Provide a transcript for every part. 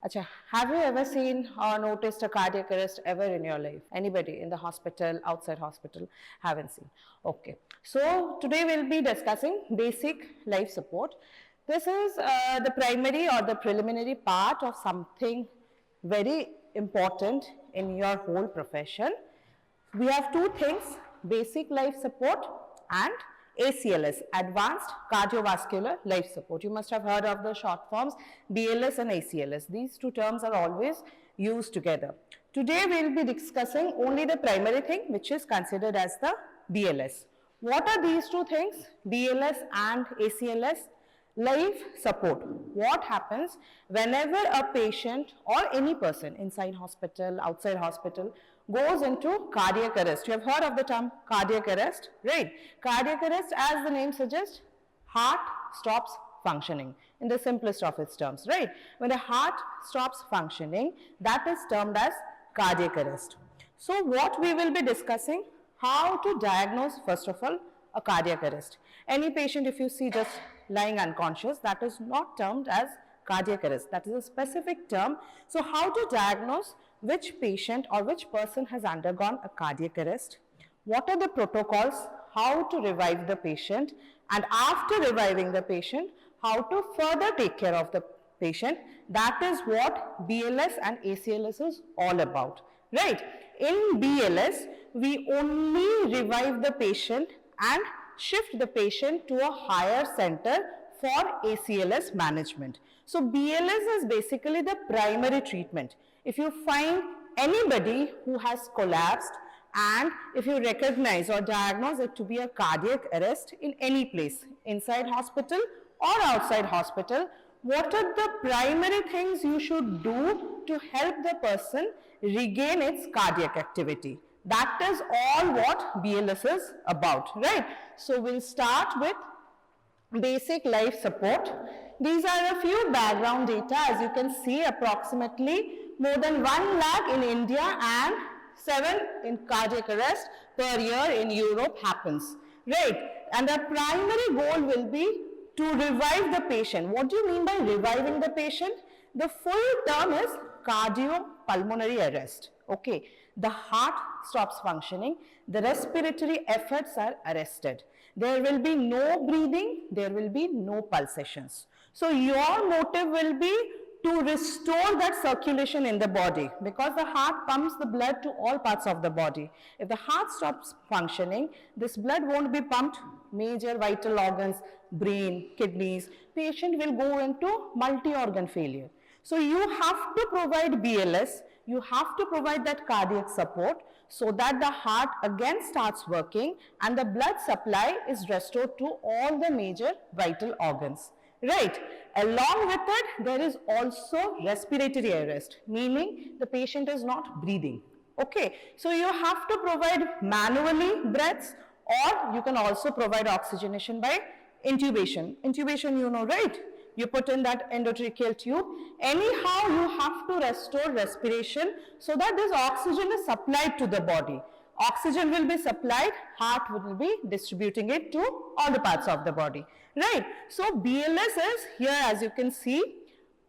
Acha, have you ever seen or noticed a cardiac arrest ever in your life? Anybody in the hospital, outside hospital, haven't seen? Okay. So today we'll be discussing basic life support. This is the primary or the preliminary part of something very important in your whole profession. We have two things, basic life support and ACLS, Advanced Cardiovascular Life Support. You must have heard of the short forms BLS and ACLS. These two terms are always used together. Today we will be discussing only the primary thing, which is considered as the BLS. What are these two things, BLS and ACLS? Life support. What happens whenever a patient or any person inside hospital, outside hospital goes into cardiac arrest? You have heard of the term cardiac arrest, right? Cardiac arrest, as the name suggests, heart stops functioning in the simplest of its terms, right? When the heart stops functioning, that is termed as cardiac arrest. So what we will be discussing, how to diagnose first of all a cardiac arrest. Any patient if you see just lying unconscious, that is not termed as cardiac arrest. That is a specific term. So how to diagnose which patient or which person has undergone a cardiac arrest? What are the protocols? How to revive the patient? And after reviving the patient, how to further take care of the patient? That is what BLS and ACLS is all about, right? In BLS, we only revive the patient and shift the patient to a higher center for ACLS management. So BLS is basically the primary treatment. If you find anybody who has collapsed and if you recognize or diagnose it to be a cardiac arrest in any place, inside hospital or outside hospital, what are the primary things you should do to help the person regain its cardiac activity? That is all what BLS is about, right? So we'll start with basic life support. These are a few background data. As you can see, approximately more than 1 lakh in India and 7 in cardiac arrest per year in Europe happens, right? And the primary goal will be to revive the patient. What do you mean by reviving the patient? The full term is cardiopulmonary arrest, okay? The heart stops functioning, the respiratory efforts are arrested. There will be no breathing, there will be no pulsations. So your motive will be to restore that circulation in the body because the heart pumps the blood to all parts of the body. If the heart stops functioning, this blood won't be pumped major vital organs, brain, kidneys. Patient will go into multi-organ failure. So you have to provide BLS, you have to provide that cardiac support so that the heart again starts working and the blood supply is restored to all the major vital organs, right? Along with it, there is also respiratory arrest, meaning the patient is not breathing, okay? So you have to provide manually breaths or you can also provide oxygenation by intubation. Intubation, you know, right? You put in that endotracheal tube. Anyhow, you have to restore respiration so that this oxygen is supplied to the body. Oxygen will be supplied, heart will be distributing it to all the parts of the body, right? So BLS is here, as you can see,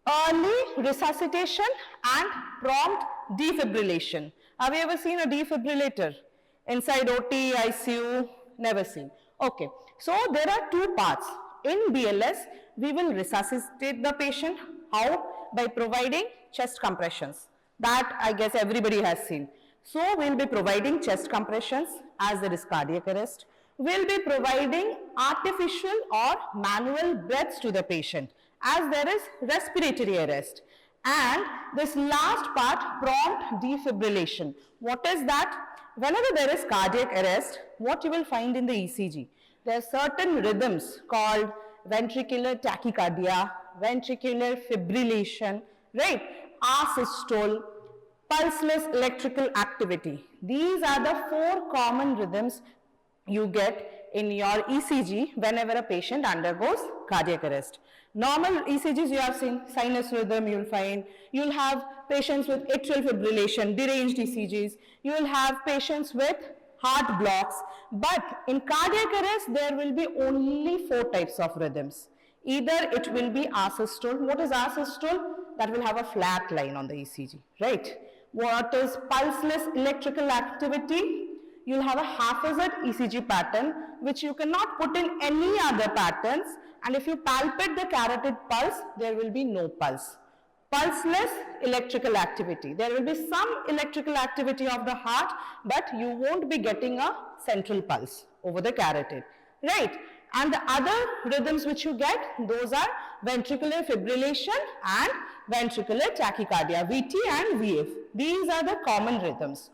early resuscitation and prompt defibrillation. Have you ever seen a defibrillator? Inside OT, ICU, never seen. Okay, so there are two parts. In BLS, we will resuscitate the patient. How? By providing chest compressions. That I guess everybody has seen. So we'll be providing chest compressions as there is cardiac arrest. We'll be providing artificial or manual breaths to the patient as there is respiratory arrest. And this last part, prompt defibrillation. What is that? Whenever there is cardiac arrest, what you will find in the ECG? There are certain rhythms called ventricular tachycardia, ventricular fibrillation, right? Asystole, pulseless electrical activity. These are the 4 common rhythms you get in your ECG whenever a patient undergoes cardiac arrest. Normal ECGs you have seen, sinus rhythm you will find, you will have patients with atrial fibrillation, deranged ECGs, you will have patients with heart blocks, but in cardiac arrest there will be only 4 types of rhythms. Either it will be asystole. What is asystole? that will have a flat line on the ECG, right? What is pulseless electrical activity? You'll have a haphazard ECG pattern which you cannot put in any other patterns, and if you palpate the carotid pulse, there will be no pulse. Pulseless electrical activity. There will be some electrical activity of the heart, but you won't be getting a central pulse over the carotid, right? And the other rhythms which you get, those are ventricular fibrillation and ventricular tachycardia, VT and VF. These are the common rhythms.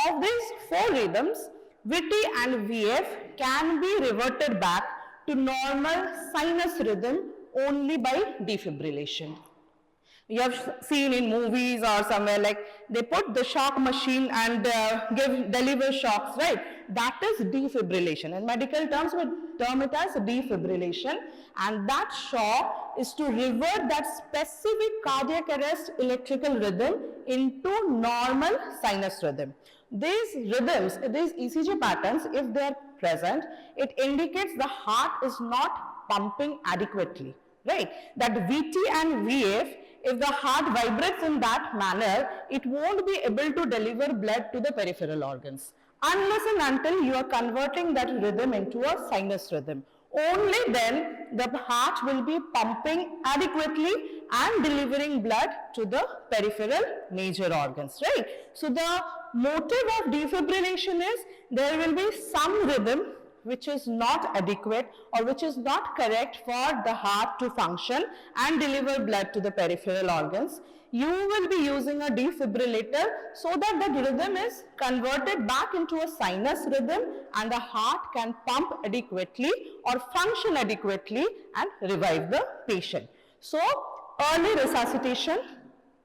Of these 4 rhythms, VT and VF can be reverted back to normal sinus rhythm only by defibrillation. You have seen in movies or somewhere, like they put the shock machine and deliver shocks, right? That is defibrillation. In medical terms, we term it as defibrillation, and that shock is to revert that specific cardiac arrest electrical rhythm into normal sinus rhythm. These rhythms, these ECG patterns, if they are present, it indicates the heart is not pumping adequately, right? That VT and VF, if the heart vibrates in that manner, it won't be able to deliver blood to the peripheral organs unless and until you are converting that rhythm into a sinus rhythm. Only then the heart will be pumping adequately and delivering blood to the peripheral major organs, right? So the motive of defibrillation is there will be some rhythm which is not adequate or which is not correct for the heart to function and deliver blood to the peripheral organs. You will be using a defibrillator so that the rhythm is converted back into a sinus rhythm and the heart can pump adequately or function adequately and revive the patient. So early resuscitation,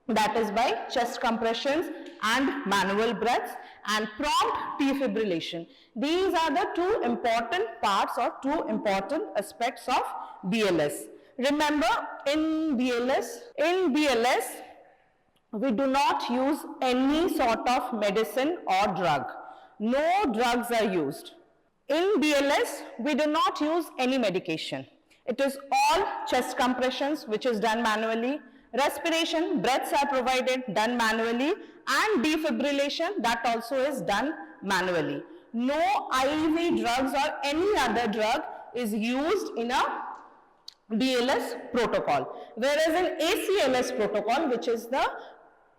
that is by chest compressions and manual breaths, and prompt defibrillation. These are the 2 important parts or 2 important aspects of BLS. Remember, in BLS, we do not use any sort of medicine or drug. No drugs are used. In BLS, we do not use any medication. It is all chest compressions, which is done manually. Respiration, breaths are provided, done manually, and defibrillation, that also is done manually. No IV drugs or any other drug is used in a BLS protocol. Whereas in ACLS protocol, which is the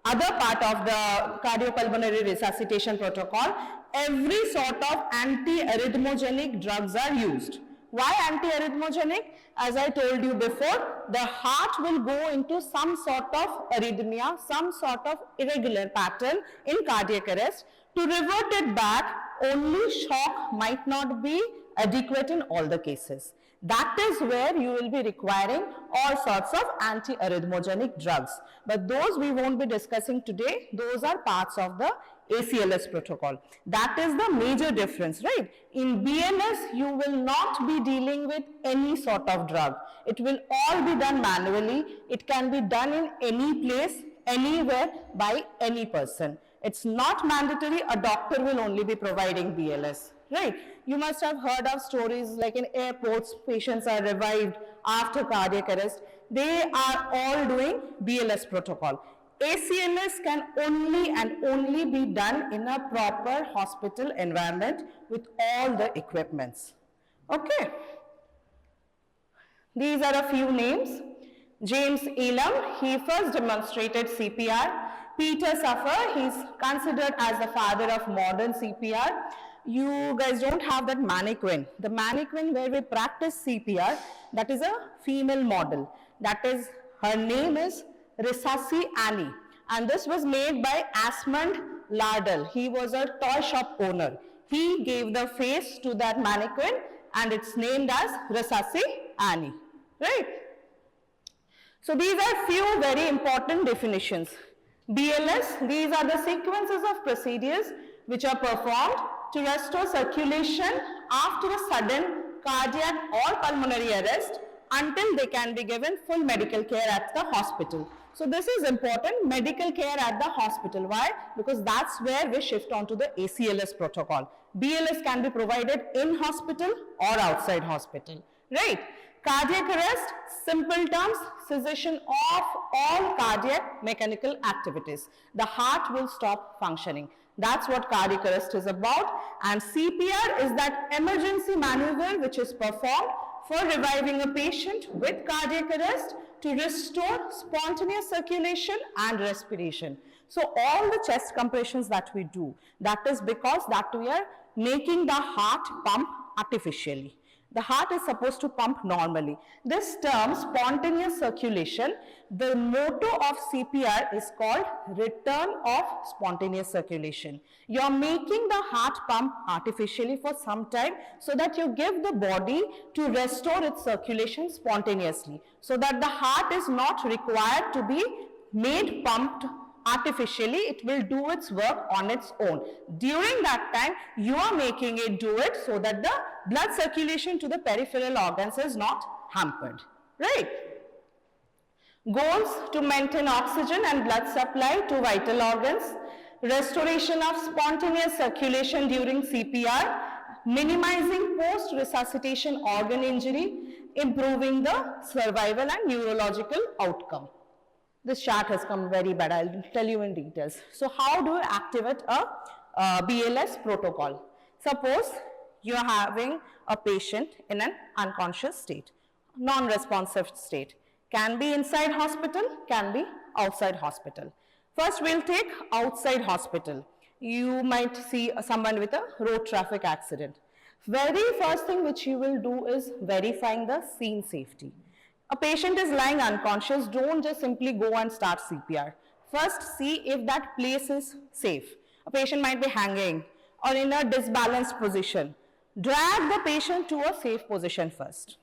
other part of the cardiopulmonary resuscitation protocol, every sort of antiarrhythmogenic drugs are used. Why antiarrhythmogenic? As I told you before, the heart will go into some sort of arrhythmia, some sort of irregular pattern in cardiac arrest. To revert it back, only shock might not be adequate in all the cases. That is where you will be requiring all sorts of antiarrhythmogenic drugs. But those we won't be discussing today. Those are parts of the ACLS protocol. That is the major difference, right? In BLS, you will not be dealing with any sort of drug. It will all be done manually. It can be done in any place, anywhere, by any person. It's not mandatory. A doctor will only be providing BLS, right? You must have heard of stories like in airports, patients are revived after cardiac arrest. They are all doing BLS protocol. ACLS can only and only be done in a proper hospital environment with all the equipments. Okay. These are a few names. James Elam, he first demonstrated CPR. Peter Suffer, he's considered as the father of modern CPR. You guys don't have that mannequin. The mannequin where we practice CPR, that is a female model. That is, her name is Risasi Annie, and this was made by Asmund Lardell. He was a toy shop owner. He gave the face to that mannequin and it's named as Risasi Annie, right? So these are few very important definitions. BLS, these are the sequences of procedures which are performed to restore circulation after a sudden cardiac or pulmonary arrest until they can be given full medical care at the hospital. So this is important, medical care at the hospital. Why? Because that's where we shift on to the ACLS protocol. BLS can be provided in hospital or outside hospital, right? Cardiac arrest, simple terms, cessation of all cardiac mechanical activities. The heart will stop functioning. That's what cardiac arrest is about. And CPR is that emergency maneuver which is performed for reviving a patient with cardiac arrest to restore spontaneous circulation and respiration. So all the chest compressions that we do, that is because that we are making the heart pump artificially. The heart is supposed to pump normally. This term, spontaneous circulation, the motto of CPR is called return of spontaneous circulation. You are making the heart pump artificially for some time so that you give the body to restore its circulation spontaneously, so that the heart is not required to be made pumped artificially. It will do its work on its own. During that time, you are making it do it so that the blood circulation to the peripheral organs is not hampered, right? Goals to maintain oxygen and blood supply to vital organs, restoration of spontaneous circulation during CPR, minimizing post-resuscitation organ injury, improving the survival and neurological outcome. This chart has come very bad. I'll tell you in details. So how do you activate a BLS protocol? Suppose you are having a patient in an unconscious state, non-responsive state. Can be inside hospital, can be outside hospital. First, we'll take outside hospital. You might see someone with a road traffic accident. Very first thing which you will do is verifying the scene safety. A patient is lying unconscious, don't just simply go and start CPR. First, see if that place is safe. A patient might be hanging or in a disbalanced position. Drag the patient to a safe position first.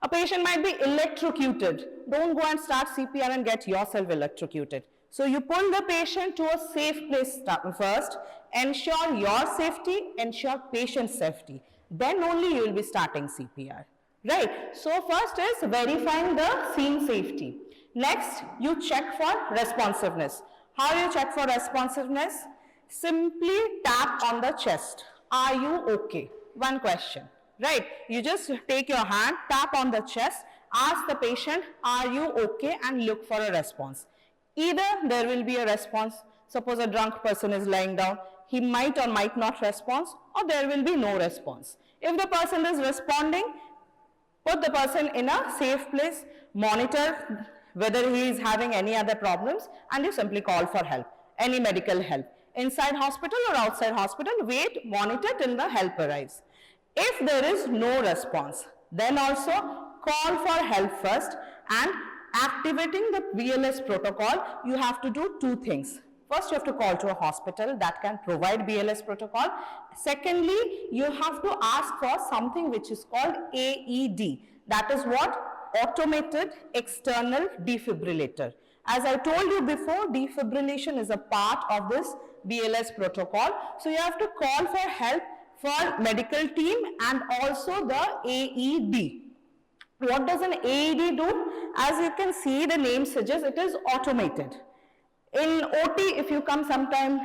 A patient might be electrocuted. Don't go and start CPR and get yourself electrocuted. So you pull the patient to a safe place first, ensure your safety, ensure patient's safety. Then only you will be starting CPR. Right, so first is verifying the scene safety. Next, you check for responsiveness. How you check for responsiveness? Simply tap on the chest. Are you okay? One question, right? You just take your hand, tap on the chest, ask the patient, are you okay, and look for a response. Either there will be a response. Suppose a drunk person is lying down, he might or might not respond, or there will be no response. If the person is responding, put the person in a safe place, monitor whether he is having any other problems, and you simply call for help, any medical help. Inside hospital or outside hospital, wait, monitor till the help arrives. If there is no response, then also call for help first, and activating the BLS protocol, you have to do two things. First, you have to call to a hospital that can provide BLS protocol. Secondly, you have to ask for something which is called AED. That is what? Automated External Defibrillator. As I told you before, defibrillation is a part of this BLS protocol. So you have to call for help for medical team and also the AED. What does an AED do? As you can see, the name suggests it is automated. In OT, if you come sometime,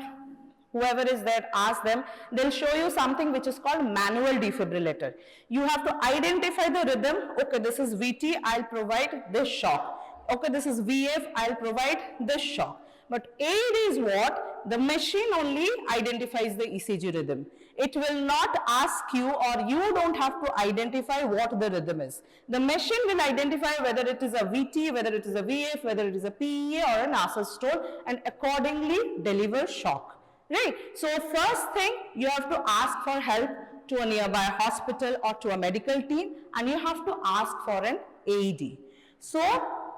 whoever is there, ask them, they'll show you something which is called manual defibrillator. You have to identify the rhythm. Okay, this is VT, I'll provide this shock. Okay, this is VF, I'll provide this shock. But AED is what? The machine only identifies the ECG rhythm. It will not ask you, or you don't have to identify what the rhythm is. The machine will identify whether it is a VT, whether it is a VF, whether it is a PEA or an asystole, and accordingly deliver shock. Right? So first thing, you have to ask for help to a nearby hospital or to a medical team, and you have to ask for an AED. So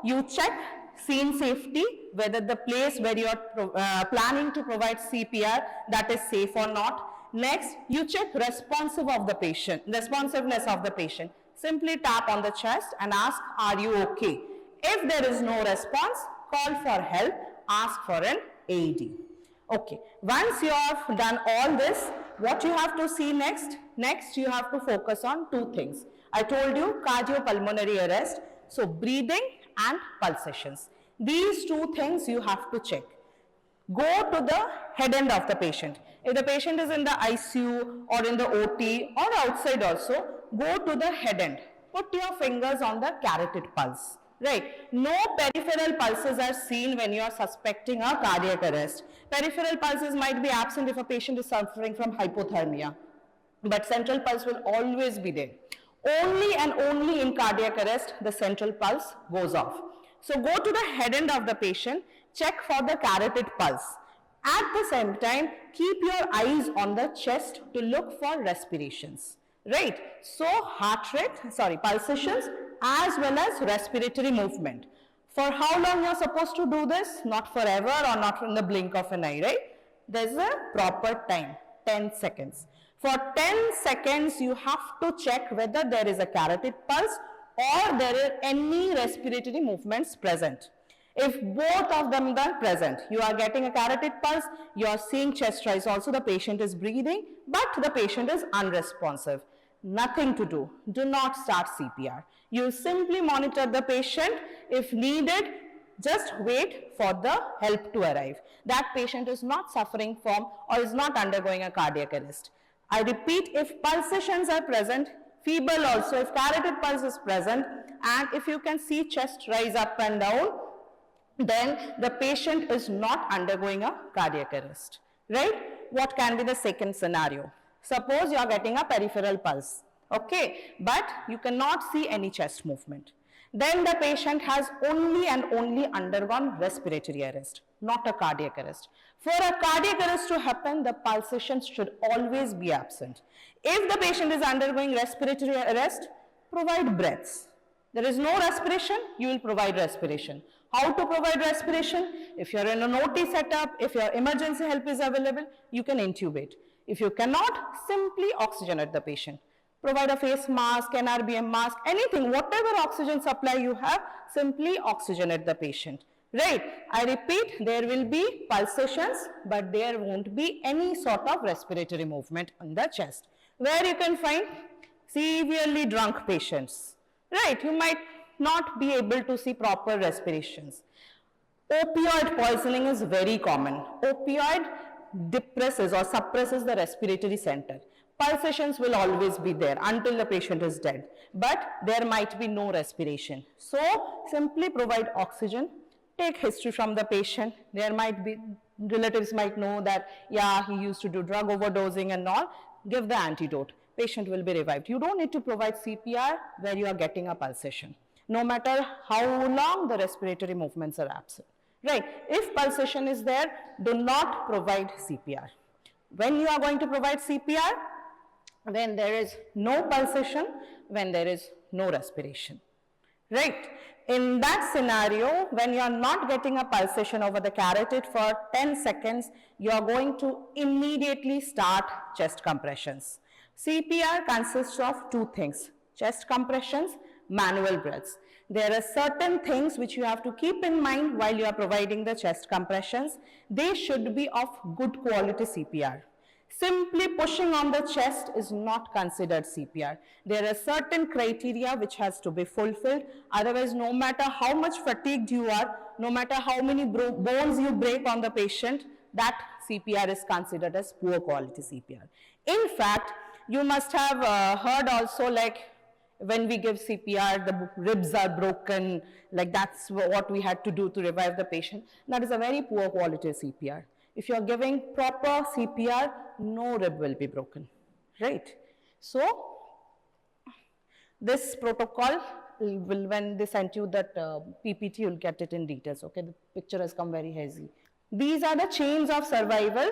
you check scene safety, whether the place where you are planning to provide CPR, that is safe or not. Next, you check responsiveness of the patient. Simply tap on the chest and ask, are you okay? If there is no response, call for help, ask for an AED. Okay, once you have done all this, what you have to see next? Next, you have to focus on two things. I told you cardiopulmonary arrest, so breathing and pulsations. These two things you have to check. Go to the head end of the patient. If the patient is in the ICU or in the OT or outside also, go to the head end. Put your fingers on the carotid pulse. Right. No peripheral pulses are seen when you are suspecting a cardiac arrest. Peripheral pulses might be absent if a patient is suffering from hypothermia, but central pulse will always be there. Only and only in cardiac arrest, the central pulse goes off. So go to the head end of the patient, check for the carotid pulse. At the same time, keep your eyes on the chest to look for respirations. Right? So pulsations as well as respiratory movement. For how long you are supposed to do this? Not forever or not in the blink of an eye, right? There's a proper time, 10 seconds. For 10 seconds, you have to check whether there is a carotid pulse or there are any respiratory movements present. If both of them are present, you are getting a carotid pulse, you are seeing chest rise also, the patient is breathing, but the patient is unresponsive. Nothing to do. Do not start CPR. You simply monitor the patient. If needed, just wait for the help to arrive. That patient is not suffering from or is not undergoing a cardiac arrest. I repeat, if pulsations are present, feeble also, if carotid pulse is present, and if you can see chest rise up and down, then the patient is not undergoing a cardiac arrest, right? What can be the second scenario? Suppose you are getting a peripheral pulse, okay, but you cannot see any chest movement. Then the patient has only and only undergone respiratory arrest, not a cardiac arrest. For a cardiac arrest to happen, the pulsations should always be absent. If the patient is undergoing respiratory arrest, provide breaths. There is no respiration, you will provide respiration. How to provide respiration? If you are in an OT setup, if your emergency help is available, you can intubate. If you cannot, simply oxygenate the patient. Provide a face mask, NRBM mask, anything, whatever oxygen supply you have, simply oxygenate the patient. Right? I repeat, there will be pulsations, but there won't be any sort of respiratory movement on the chest. Where you can find severely drunk patients. Right? You might not be able to see proper respirations. Opioid poisoning is very common. Opioid depresses or suppresses the respiratory center. Pulsations will always be there until the patient is dead, but there might be no respiration. So simply provide oxygen, take history from the patient. There might be, relatives might know that, yeah, he used to do drug overdosing and all. Give the antidote. Patient will be revived. You don't need to provide CPR where you are getting a pulsation, no matter how long the respiratory movements are absent. Right? If pulsation is there, do not provide CPR. When you are going to provide CPR, when there is no pulsation, when there is no respiration. Right? In that scenario, when you are not getting a pulsation over the carotid for 10 seconds, you are going to immediately start chest compressions. CPR consists of two things: chest compressions, manual breaths. There are certain things which you have to keep in mind while you are providing the chest compressions. They should be of good quality CPR. Simply pushing on the chest is not considered CPR. There are certain criteria which has to be fulfilled. Otherwise, no matter how much fatigued you are, no matter how many bones you break on the patient, that CPR is considered as poor quality CPR. In fact, you must have heard also, like, when we give CPR, the ribs are broken, like that's what we had to do to revive the patient. That is a very poor quality CPR. If you are giving proper CPR, no rib will be broken, right? So, this protocol will, when they send you that PPT, you'll get it in details, okay? The picture has come very hazy. These are the chains of survival.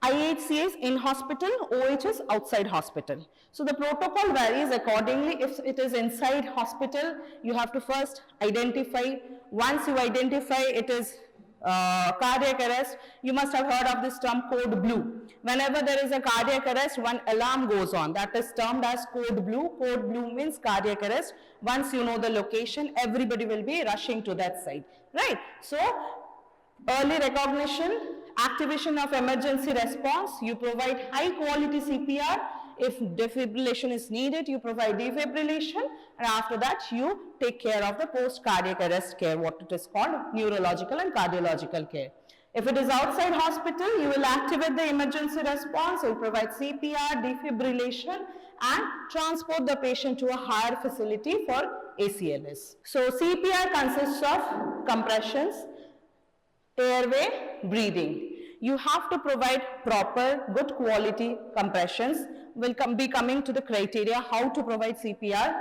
IHCA is in hospital, OH is outside hospital. So the protocol varies accordingly. If it is inside hospital, you have to first identify. Once you identify it is cardiac arrest, you must have heard of this term code blue. Whenever there is a cardiac arrest, one alarm goes on. That is termed as code blue. Code blue means cardiac arrest. Once you know the location, everybody will be rushing to that side, right? So early recognition, activation of emergency response, you provide high quality CPR. If defibrillation is needed, you provide defibrillation, and after that you take care of the post cardiac arrest care, what it is called neurological and cardiological care. If it is outside hospital, you will activate the emergency response, you will provide CPR, defibrillation, and transport the patient to a higher facility for ACLS. So CPR consists of compressions, airway, breathing. You have to provide proper, good quality compressions. We'll be coming to the criteria how to provide CPR.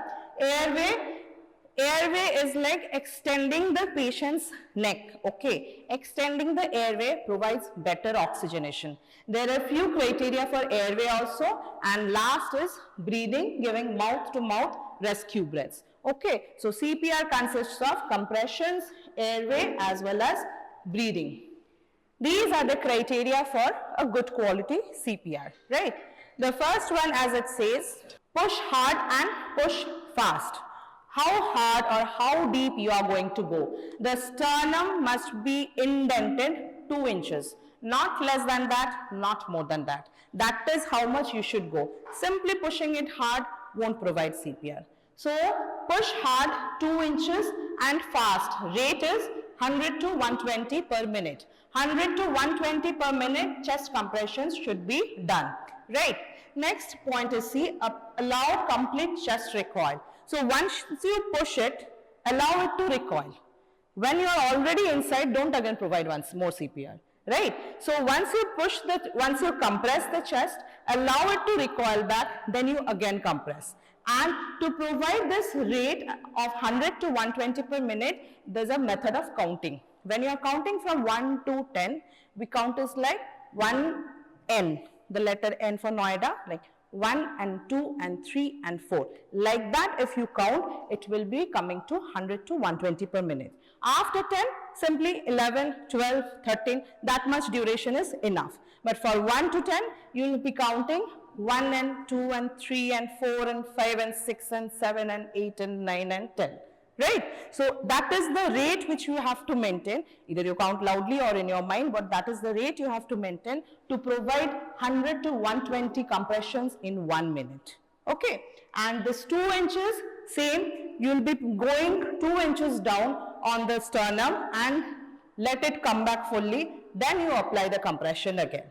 Airway is like extending the patient's neck, okay. Extending the airway provides better oxygenation. There are few criteria for airway also, and last is breathing, giving mouth to mouth rescue breaths. Okay, so CPR consists of compressions, airway as well as breathing. These are the criteria for a good quality CPR, right? The first one, as it says, push hard and push fast. How hard or how deep you are going to go. The sternum must be indented 2 inches. Not less than that, not more than that. That is how much you should go. Simply pushing it hard won't provide CPR. So push hard 2 inches and fast. Rate is 100 to 120 per minute. 100 to 120 per minute chest compressions should be done. Right. Next point is C, allow complete chest recoil. So once you push it, allow it to recoil. When you are already inside, don't again provide once more CPR, right? So once you compress the chest, allow it to recoil back, then you again compress. And to provide this rate of 100 to 120 per minute, there's a method of counting. When you are counting from 1 to 10, we count is like 1 N, the letter N for Noida, like 1 and 2 and 3 and 4. Like that, if you count, it will be coming to 100 to 120 per minute. After 10, simply 11, 12, 13, that much duration is enough. But for 1 to 10, you will be counting 1 and 2 and 3 and 4 and 5 and 6 and 7 and 8 and 9 and 10. Right? So that is the rate which you have to maintain. Either you count loudly or in your mind, but that is the rate you have to maintain to provide 100 to 120 compressions in 1 minute. Okay? And this 2 inches, same, you will be going 2 inches down on the sternum and let it come back fully. Then you apply the compression again.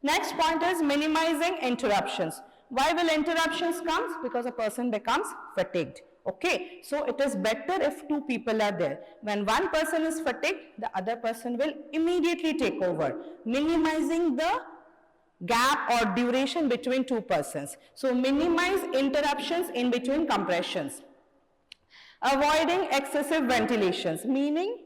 Next point is minimizing interruptions. Why will interruptions come? Because a person becomes fatigued. Okay, so it is better if 2 people are there. When one person is fatigued, the other person will immediately take over, minimizing the gap or duration between 2 persons. So minimize interruptions in between compressions. Avoiding excessive ventilations, meaning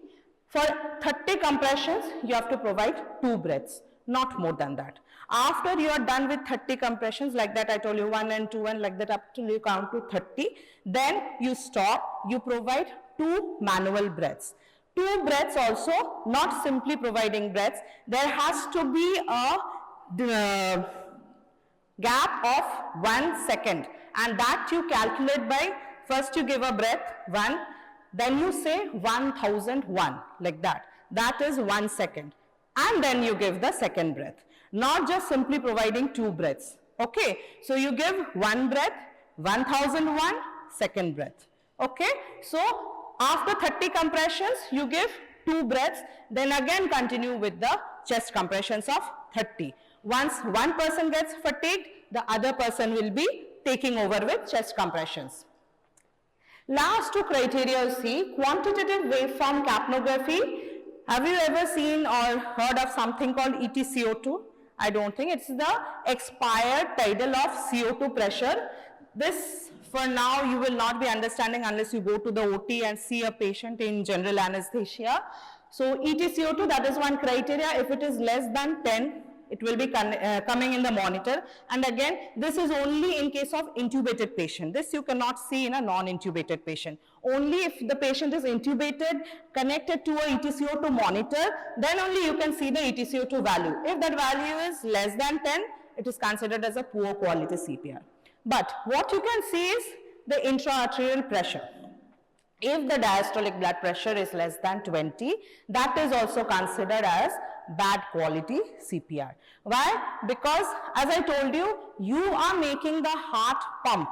for 30 compressions, you have to provide 2 breaths, not more than that. After you are done with 30 compressions, like that I told you 1 and 2 and like that up till you count to 30, then you stop, you provide 2 manual breaths. 2 breaths also, not simply providing breaths, there has to be a gap of 1 second, and that you calculate by, first you give a breath 1, then you say 1001, like that. That is 1 second, and then you give the second breath. Not just simply providing 2 breaths. Okay, so you give 1 breath, 1001, second breath. Okay, so after 30 compressions, you give 2 breaths, then again continue with the chest compressions of 30. Once one person gets fatigued, the other person will be taking over with chest compressions. Last 2 criteria you see, quantitative waveform capnography. Have you ever seen or heard of something called EtCO2? I don't think. It's the expired tidal of CO2 pressure. This for now you will not be understanding unless you go to the OT and see a patient in general anesthesia. So EtCO2, that is one criteria. If it is less than 10, it will be coming in the monitor. And again, this is only in case of intubated patient. This you cannot see in a non-intubated patient. Only if the patient is intubated, connected to a EtCO2 monitor, then only you can see the EtCO2 value. If that value is less than 10, it is considered as a poor quality CPR. But what you can see is the intra-arterial pressure. If the diastolic blood pressure is less than 20, that is also considered as bad quality CPR. Why? Because as I told you, you are making the heart pump.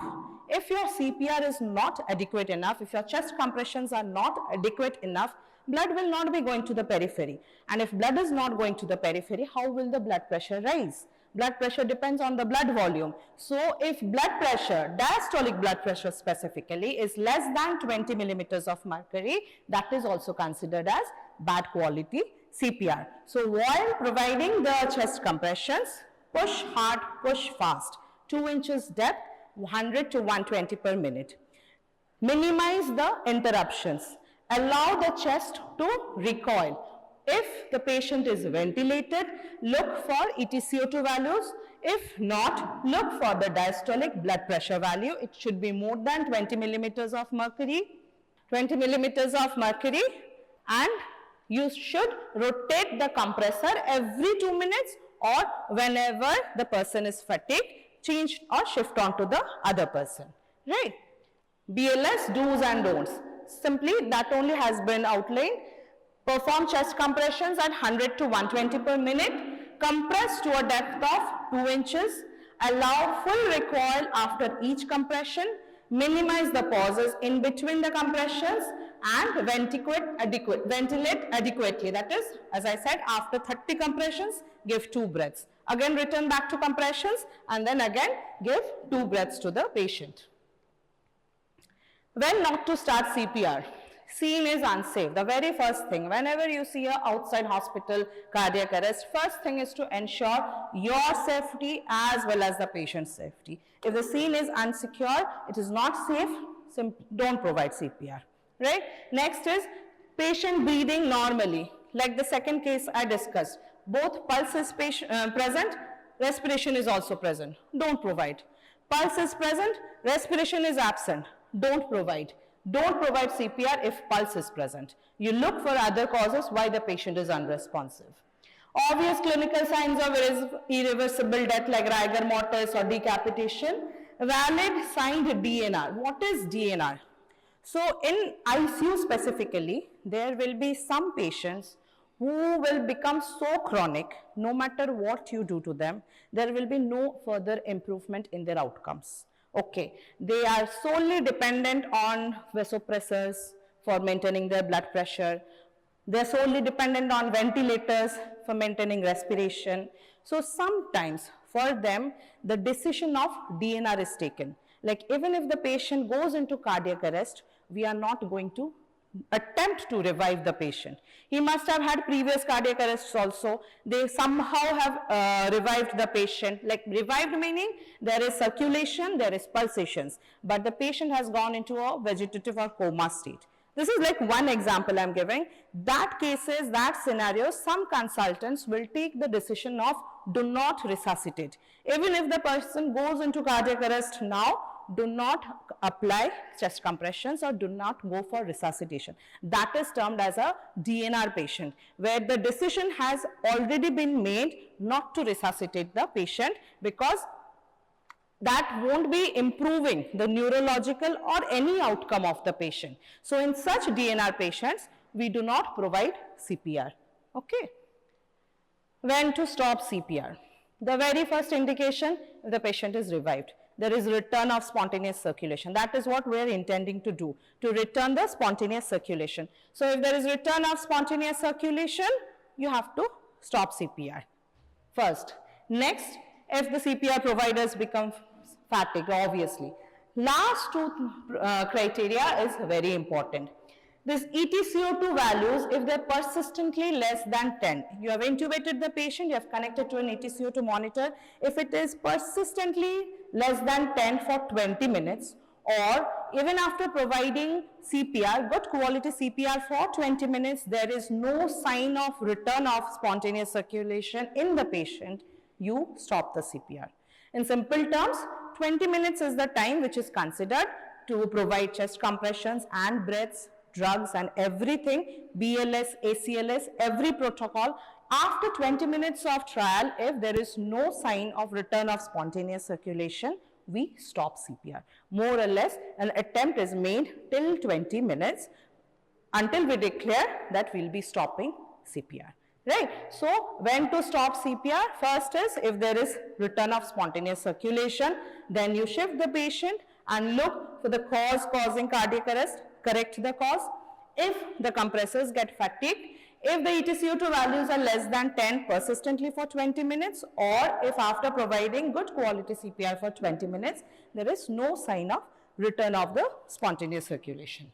If your CPR is not adequate enough, if your chest compressions are not adequate enough, blood will not be going to the periphery. And if blood is not going to the periphery, how will the blood pressure rise? Blood pressure depends on the blood volume. So if blood pressure, diastolic blood pressure specifically, is less than 20 millimeters of mercury, that is also considered as bad quality CPR. So while providing the chest compressions, push hard, push fast, 2 inches depth, 100 to 120 per minute. Minimize the interruptions. Allow the chest to recoil. If the patient is ventilated, look for EtCO2 values. If not, look for the diastolic blood pressure value. It should be more than 20 millimeters of mercury. 20 millimeters of mercury, and you should rotate the compressor every 2 minutes, or whenever the person is fatigued, change or shift on to the other person, right? BLS do's and don'ts. Simply that only has been outlined. Perform chest compressions at 100 to 120 per minute. Compress to a depth of 2 inches. Allow full recoil after each compression. Minimize the pauses in between the compressions, and ventilate adequately. That is, as I said, after 30 compressions, give 2 breaths. Again return back to compressions, and then again give 2 breaths to the patient. When not to start CPR? Scene is unsafe. The very first thing, whenever you see a outside hospital cardiac arrest, first thing is to ensure your safety as well as the patient's safety. If the scene is unsecure, it is not safe, don't provide CPR, right? Next is patient breathing normally. Like the second case I discussed, both pulse is present, respiration is also present, don't provide. Pulse is present, respiration is absent, don't provide. Don't provide CPR if pulse is present. You look for other causes why the patient is unresponsive. Obvious clinical signs of irreversible death like rigor mortis or decapitation. Valid signed DNR. What is DNR? So in ICU specifically, there will be some patients who will become so chronic, no matter what you do to them, there will be no further improvement in their outcomes. Okay, they are solely dependent on vasopressors for maintaining their blood pressure. They are solely dependent on ventilators for maintaining respiration. So sometimes for them, the decision of DNR is taken. Like even if the patient goes into cardiac arrest, we are not going to attempt to revive the patient. He must have had previous cardiac arrests also. They somehow have revived the patient. Like revived meaning there is circulation, there is pulsations, but the patient has gone into a vegetative or coma state. This is like one example I'm giving. That cases, that scenario, some consultants will take the decision of do not resuscitate. Even if the person goes into cardiac arrest now, do not apply chest compressions or do not go for resuscitation. That is termed as a DNR patient, where the decision has already been made not to resuscitate the patient because that won't be improving the neurological or any outcome of the patient. So in such DNR patients, we do not provide CPR. Okay. When to stop CPR? The very first indication, if the patient is revived. There is return of spontaneous circulation. That is what we are intending to do, to return the spontaneous circulation. So if there is return of spontaneous circulation, you have to stop CPR first. Next, if the CPR providers become fatigued, obviously. Last two criteria is very important. This EtCO2 values, if they're persistently less than 10, you have intubated the patient, you have connected to an EtCO2 monitor. If it is persistently less than 10 for 20 minutes, or even after providing CPR, good quality CPR for 20 minutes, there is no sign of return of spontaneous circulation in the patient, you stop the CPR. In simple terms, 20 minutes is the time which is considered to provide chest compressions and breaths, drugs and everything, BLS, ACLS, every protocol. After 20 minutes of trial, if there is no sign of return of spontaneous circulation, we stop CPR. More or less, an attempt is made till 20 minutes until we declare that we'll be stopping CPR. Right? So, when to stop CPR? First is if there is return of spontaneous circulation, then you shift the patient and look for the cause causing cardiac arrest, correct the cause. If the compressors get fatigued, If the EtCO2 values are less than 10 persistently for 20 minutes, or if after providing good quality CPR for 20 minutes, there is no sign of return of the spontaneous circulation.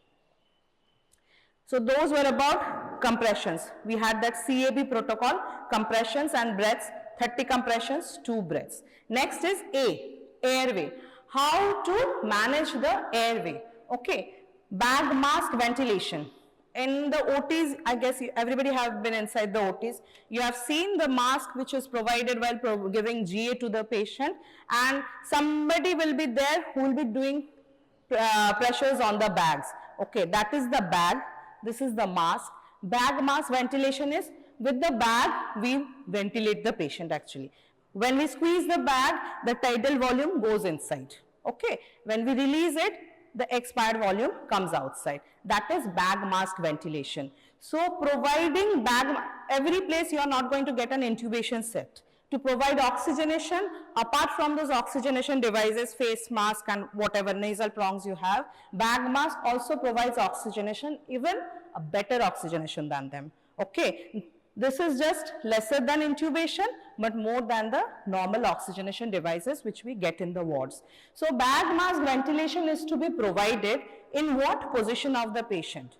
So those were about compressions. We had that CAB protocol, compressions and breaths, 30 compressions, 2 breaths. Next is A, airway. How to manage the airway? Okay, bag mask ventilation. In the OTs, I guess everybody have been inside the OTs. You have seen the mask which is provided while giving GA to the patient, and somebody will be there who will be doing pressures on the bags. Okay, that is the bag. This is the mask. Bag mask ventilation is with the bag we ventilate the patient actually. When we squeeze the bag, the tidal volume goes inside. Okay, when we release it, the expired volume comes outside. That is bag mask ventilation. So providing every place you are not going to get an intubation set. To provide oxygenation, apart from those oxygenation devices, face mask and whatever nasal prongs you have, bag mask also provides oxygenation, even a better oxygenation than them. Okay, this is just lesser than intubation, but more than the normal oxygenation devices which we get in the wards. So bag mask ventilation is to be provided in what position of the patient?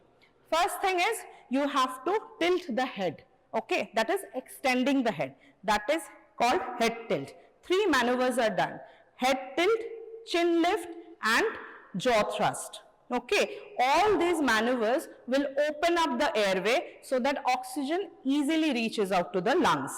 First thing is you have to tilt the head. Okay, that is extending the head. That is called head tilt. 3 maneuvers are done: head tilt, chin lift and jaw thrust. Okay, all these maneuvers will open up the airway so that oxygen easily reaches out to the lungs.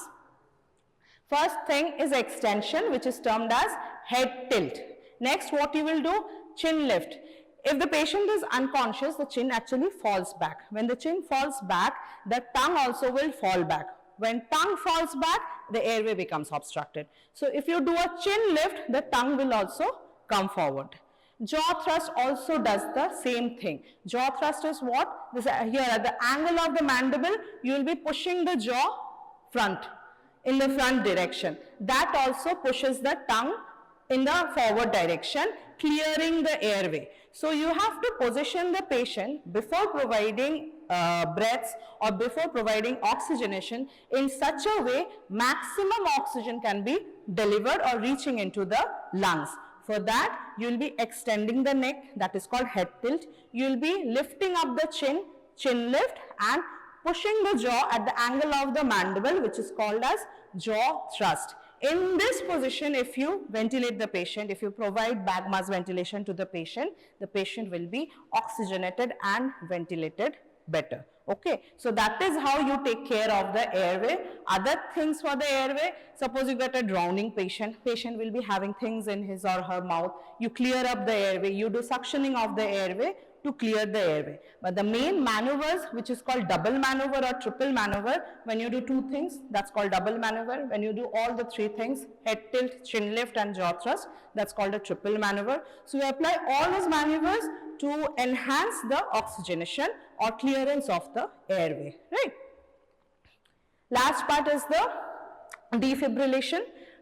First thing is extension, which is termed as head tilt. Next, what you will do? Chin lift. If the patient is unconscious, the chin actually falls back. When the chin falls back, the tongue also will fall back. When tongue falls back, the airway becomes obstructed. So if you do a chin lift, the tongue will also come forward. Jaw thrust also does the same thing. Jaw thrust is what? This, here at the angle of the mandible, you will be pushing the jaw in the front direction. That also pushes the tongue in the forward direction, clearing the airway. So you have to position the patient before providing breaths or before providing oxygenation in such a way maximum oxygen can be delivered or reaching into the lungs. For that, you will be extending the neck, that is called head tilt. You will be lifting up the chin lift, and pushing the jaw at the angle of the mandible, which is called as jaw thrust. In this position, if you ventilate the patient, if you provide bag mask ventilation to the patient will be oxygenated and ventilated better. Okay, so that is how you take care of the airway. Other things for the airway, suppose you get a drowning patient will be having things in his or her mouth. You clear up the airway, you do suctioning of the airway to clear the airway. But the main maneuvers, which is called double maneuver or triple maneuver, when you do 2 things, that's called double maneuver. When you do all the 3 things, head tilt, chin lift and jaw thrust, that's called a triple maneuver. So you apply all those maneuvers to enhance the oxygenation or clearance of the airway, right? Last part is the defibrillation,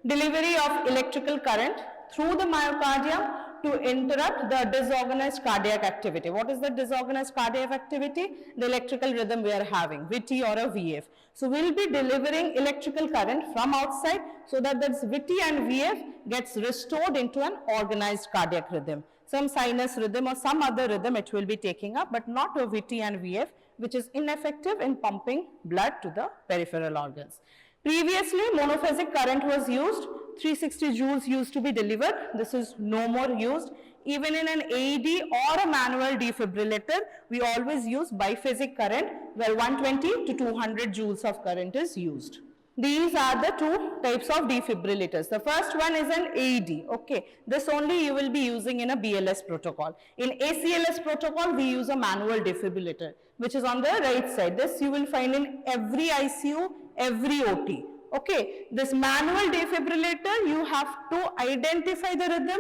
delivery of electrical current through the myocardium to interrupt the disorganized cardiac activity. What is the disorganized cardiac activity? The electrical rhythm we are having, VT or a VF. So we will be delivering electrical current from outside so that this VT and VF gets restored into an organized cardiac rhythm. Some sinus rhythm or some other rhythm it will be taking up, but not a VT and VF, which is ineffective in pumping blood to the peripheral organs. Previously, monophasic current was used, 360 joules used to be delivered. This is no more used. Even in an AED or a manual defibrillator, we always use biphasic current where 120 to 200 joules of current is used. These are the 2 types of defibrillators. The first one is an AED. Okay, this only you will be using in a BLS protocol. In ACLS protocol, we use a manual defibrillator, which is on the right side. This you will find in every ICU, every OT. Okay, this manual defibrillator, you have to identify the rhythm.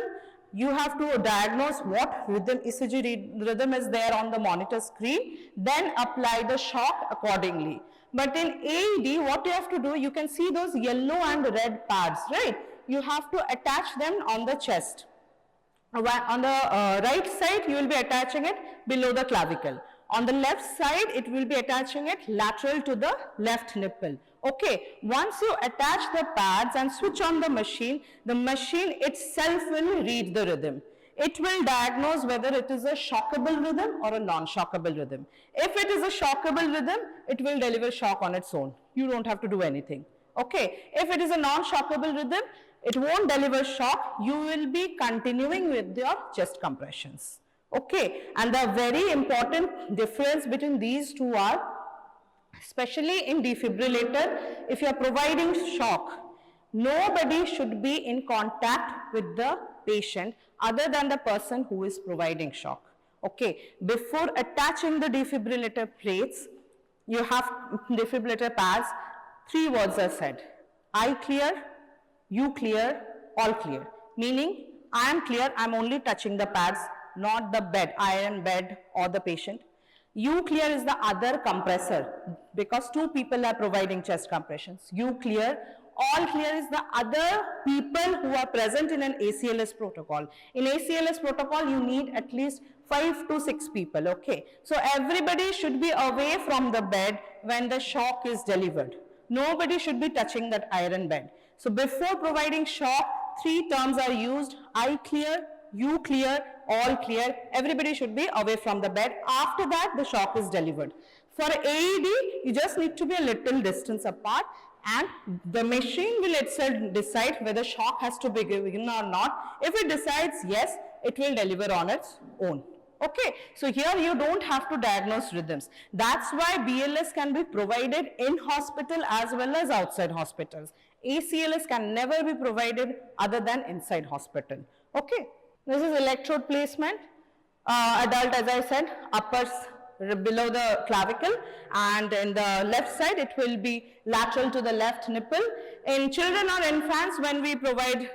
You have to diagnose what rhythm, ECG rhythm is there on the monitor screen, then apply the shock accordingly. But in AED, what you have to do, you can see those yellow and red pads, right? You have to attach them on the chest. On the right side, you will be attaching it below the clavicle. On the left side, it will be attaching it lateral to the left nipple. Okay, once you attach the pads and switch on the machine itself will read the rhythm. It will diagnose whether it is a shockable rhythm or a non-shockable rhythm. If it is a shockable rhythm, it will deliver shock on its own. You don't have to do anything. Okay, if it is a non-shockable rhythm, it won't deliver shock. You will be continuing with your chest compressions. Okay, and the very important difference between these two are, especially in defibrillator, if you are providing shock, nobody should be in contact with the patient other than the person who is providing shock. Okay, before attaching the defibrillator plates, you have defibrillator pads, 3 words are said: I clear, you clear, all clear. Meaning, I am clear, I am only touching the pads, not the bed, iron bed or the patient. You clear is the other compressor, because 2 people are providing chest compressions. You clear. All clear is the other people who are present in an ACLS protocol. In ACLS protocol, you need at least 5 to 6 people, okay? So everybody should be away from the bed when the shock is delivered. Nobody should be touching that iron bed. So before providing shock, 3 terms are used: I clear, you clear, all clear. Everybody should be away from the bed. After that, the shock is delivered. For AED, you just need to be a little distance apart, and the machine will itself decide whether shock has to be given or not. If it decides yes, it will deliver on its own. Okay, so here you don't have to diagnose rhythms. That's why BLS can be provided in hospital as well as outside hospitals. ACLS can never be provided other than inside hospital. Okay, this is electrode placement. Adult, as I said, uppers below the clavicle, and in the left side it will be lateral to the left nipple. In children or infants, when we provide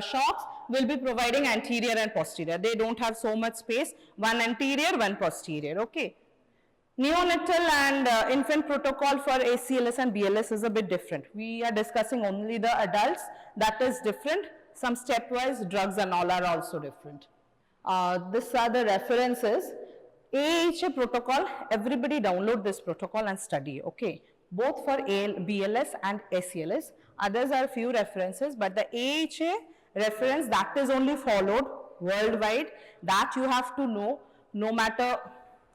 shocks, we'll be providing anterior and posterior. They don't have so much space, one anterior, one posterior. Okay. Neonatal and infant protocol for ACLS and BLS is a bit different. We are discussing only the adults. That is different. Some stepwise drugs and all are also different. These are the references. AHA protocol, everybody download this protocol and study, okay? Both for BLS and ACLS. Others are few references, but the AHA reference, that is only followed worldwide. That you have to know, no matter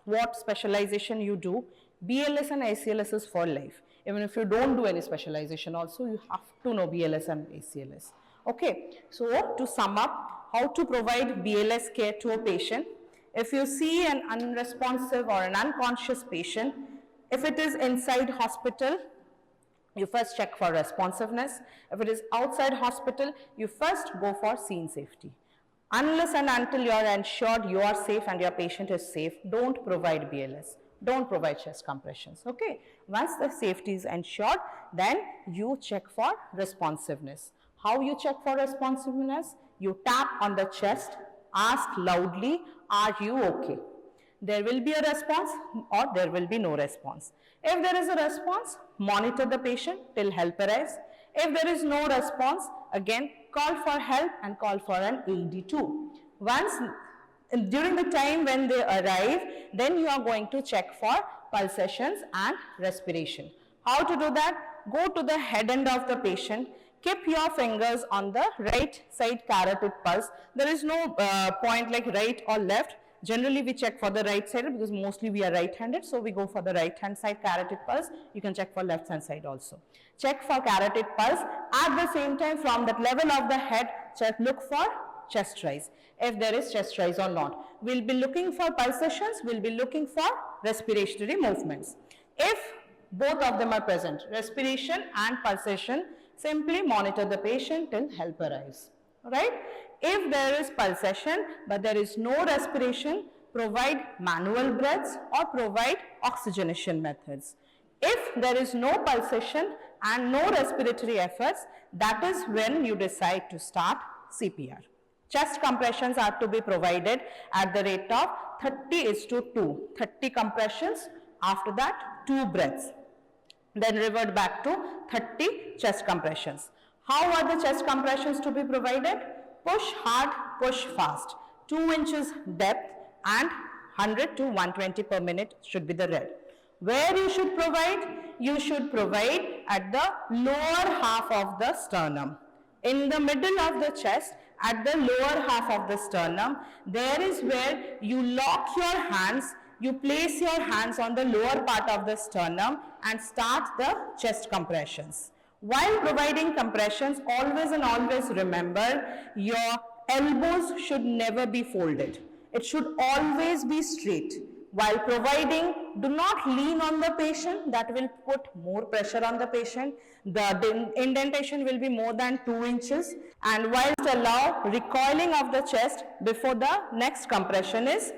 what specialization you do. BLS and ACLS is for life. Even if you don't do any specialization also, you have to know BLS and ACLS. Okay, so to sum up, how to provide BLS care to a patient. If you see an unresponsive or an unconscious patient, if it is inside hospital, you first check for responsiveness. If it is outside hospital, you first go for scene safety. Unless and until you are ensured you are safe and your patient is safe, don't provide BLS. Don't provide chest compressions, okay? Once the safety is ensured, then you check for responsiveness. How you check for responsiveness? You tap on the chest, ask loudly, are you okay? There will be a response or there will be no response. If there is a response, monitor the patient till help arrives. If there is no response, again call for help and call for an AED too. Once during the time when they arrive, then you are going to check for pulsations and respiration. How to do that? Go to the head end of the patient. Keep your fingers on the right side carotid pulse. There is no point like right or left. Generally, we check for the right side because mostly we are right-handed. So, we go for the right-hand side carotid pulse. You can check for left-hand side also. Check for carotid pulse. At the same time, from that level of the head, look for chest rise. If there is chest rise or not. We'll be looking for pulsations. We'll be looking for respiratory movements. If both of them are present, respiration and pulsation, simply monitor the patient till help arrives, right? If there is pulsation but there is no respiration, provide manual breaths or provide oxygenation methods. If there is no pulsation and no respiratory efforts, that is when you decide to start CPR. Chest compressions are to be provided at the rate of 30:2. 30 compressions, after that 2 breaths. Then revert back to 30 chest compressions. How are the chest compressions to be provided? Push hard, push fast. 2 inches depth and 100 to 120 per minute should be the red. Where you should provide? You should provide at the lower half of the sternum. In the middle of the chest, at the lower half of the sternum, there is where you lock your hands, you place your hands on the lower part of the sternum and start the chest compressions. While providing compressions, always and always remember, your elbows should never be folded. It should always be straight. While providing, do not lean on the patient. That will put more pressure on the patient. The indentation will be more than 2 inches. And whilst allow recoiling of the chest before the next compression is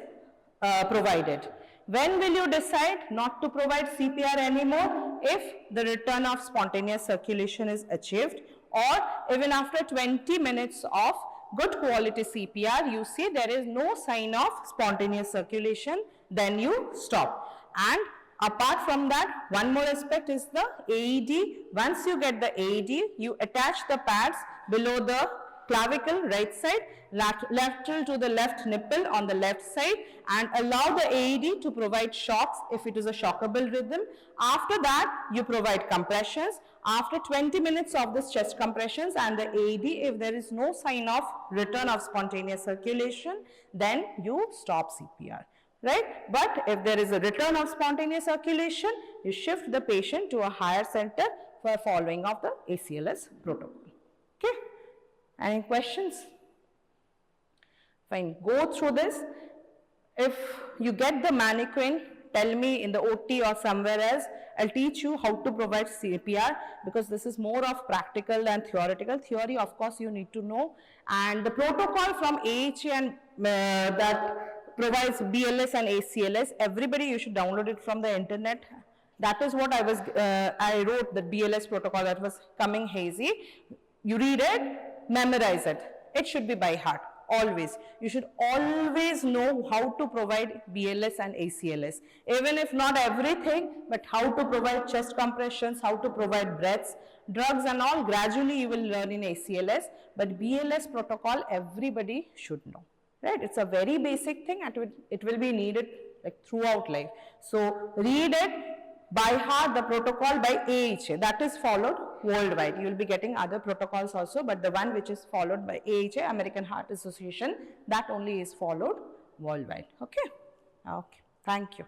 provided. When will you decide not to provide CPR anymore? If the return of spontaneous circulation is achieved, or even after 20 minutes of good quality CPR, you see there is no sign of spontaneous circulation, then you stop. And apart from that, one more aspect is the AED. Once you get the AED, you attach the pads below the clavicle right side, lateral to the left nipple on the left side, and allow the AED to provide shocks if it is a shockable rhythm. After that, you provide compressions. After 20 minutes of this chest compressions and the AED, if there is no sign of return of spontaneous circulation, then you stop CPR. Right? But if there is a return of spontaneous circulation, you shift the patient to a higher center for following of the ACLS protocol. Okay? Any questions? Fine. Go through this. If you get the mannequin, tell me in the OT or somewhere else. I'll teach you how to provide CPR, because this is more of practical than theoretical. Theory, of course, you need to know. And the protocol from AHA and that provides BLS and ACLS, everybody, you should download it from the internet. That is what I wrote, the BLS protocol that was coming hazy. You read it, memorize it. It should be by heart, always. You should always know how to provide BLS and ACLS. Even if not everything, but how to provide chest compressions, how to provide breaths, drugs and all, gradually you will learn in ACLS. But BLS protocol, everybody should know. Right? It's a very basic thing and it will be needed like throughout life. So read it by heart, the protocol by AHA, that is followed worldwide. You will be getting other protocols also, but the one which is followed by AHA, American Heart Association, that only is followed worldwide. Okay? Okay. Thank you.